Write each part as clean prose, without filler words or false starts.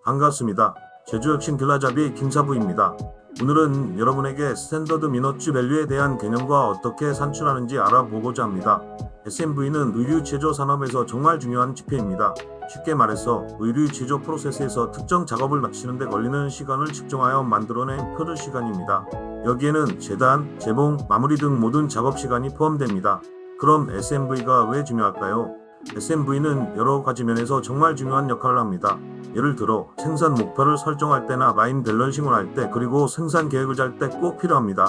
반갑습니다. 제주혁신 글라잡이 김사부입니다. 오늘은 여러분에게 스탠더드 미너츠 밸류에 대한 개념과 어떻게 산출하는지 알아보고자 합니다. SMV는 의류 제조 산업에서 정말 중요한 지표입니다. 쉽게 말해서 의류 제조 프로세스에서 특정 작업을 마치는 데 걸리는 시간을 측정하여 만들어낸 표준 시간입니다. 여기에는 재단, 재봉, 마무리 등 모든 작업 시간이 포함됩니다. 그럼 SMV가 왜 중요할까요? SMV는 여러 가지 면에서 정말 중요한 역할을 합니다. 예를 들어 생산 목표를 설정할 때나 라인 밸런싱을 할 때, 그리고 생산 계획을 짤 때 꼭 필요합니다.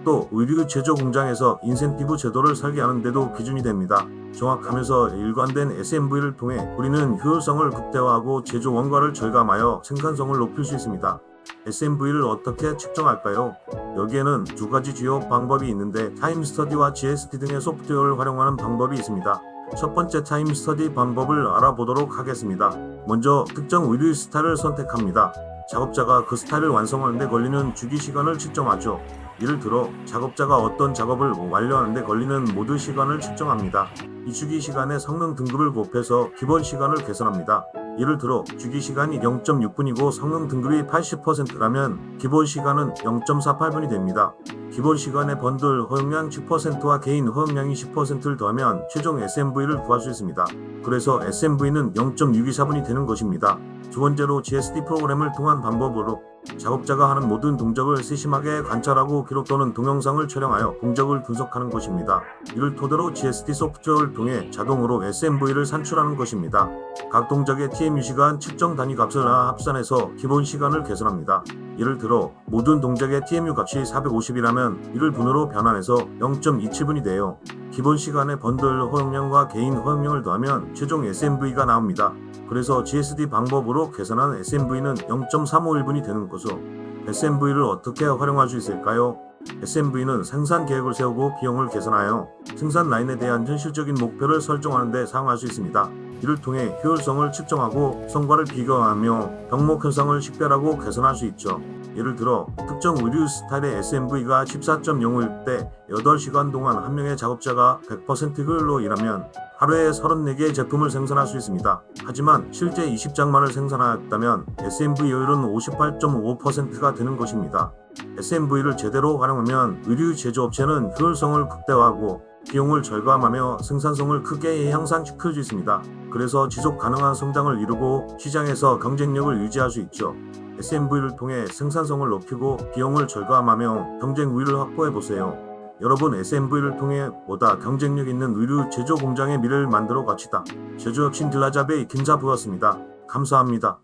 또 의류 제조 공장에서 인센티브 제도를 설계하는 데도 기준이 됩니다. 정확하면서 일관된 SMV를 통해 우리는 효율성을 극대화하고 제조 원가를 절감하여 생산성을 높일 수 있습니다. SMV를 어떻게 측정할까요? 여기에는 두 가지 주요 방법이 있는데, 타임 스터디와 GST 등의 소프트웨어를 활용하는 방법이 있습니다. 첫 번째 타임 스터디 방법을 알아보도록 하겠습니다. 먼저 특정 의류 스타일을 선택합니다. 작업자가 그 스타일을 완성하는 데 걸리는 주기 시간을 측정하죠. 예를 들어 작업자가 어떤 작업을 완료하는 데 걸리는 모드 시간을 측정합니다. 이 주기 시간의 성능 등급을 곱해서 기본 시간을 계산합니다. 예를 들어 주기 시간이 0.6분이고 성능 등급이 80%라면 기본 시간은 0.48분이 됩니다. 기본 시간의 번들 허용량 10%와 개인 허용량이 10%를 더하면 최종 SMV를 구할 수 있습니다. 그래서 SMV는 0.624분이 되는 것입니다. 두 번째로 GST 프로그램을 통한 방법으로 작업자가 하는 모든 동작을 세심하게 관찰하고 기록 또는 동영상을 촬영하여 공적을 분석하는 것입니다. 이를 토대로 GST 소프트웨어를 통해 자동으로 SMV를 산출하는 것입니다. 각 동작의 TMU 시간 측정 단위 값을 합산해서 기본 시간을 계산합니다. 예를 들어 모든 동작의 TMU 값이 450이라면 이를 분으로 변환해서 0.27분이 돼요. 기본 시간의 번들 허용량과 개인 허용량을 더하면 최종 SMV가 나옵니다. 그래서 GST 방법으로 계산한 SMV는 0.351분이 되는 거죠. SMV를 어떻게 활용할 수 있을까요? SMV는 생산 계획을 세우고 비용을 계산하여 생산 라인에 대한 현실적인 목표를 설정하는 데 사용할 수 있습니다. 이를 통해 효율성을 측정하고 성과를 비교하며 병목 현상을 식별하고 개선할 수 있죠. 예를 들어 특정 의류 스타일의 SMV가 14.05일 때 8시간 동안 한 명의 작업자가 100% 효율로 일하면 하루에 34개의 제품을 생산할 수 있습니다. 하지만 실제 20장만을 생산하였다면 SMV 효율은 58.5%가 되는 것입니다. SMV를 제대로 활용하면 의류 제조업체는 효율성을 극대화하고 비용을 절감하며 생산성을 크게 향상시킬 수 있습니다. 그래서 지속 가능한 성장을 이루고 시장에서 경쟁력을 유지할 수 있죠. SMV를 통해 생산성을 높이고 비용을 절감하며 경쟁 우위를 확보해 보세요. 여러분, SMV를 통해 보다 경쟁력 있는 의류 제조 공장의 미래를 만들어 갑시다. 제주혁신 글라잡이 김사부였습니다. 감사합니다.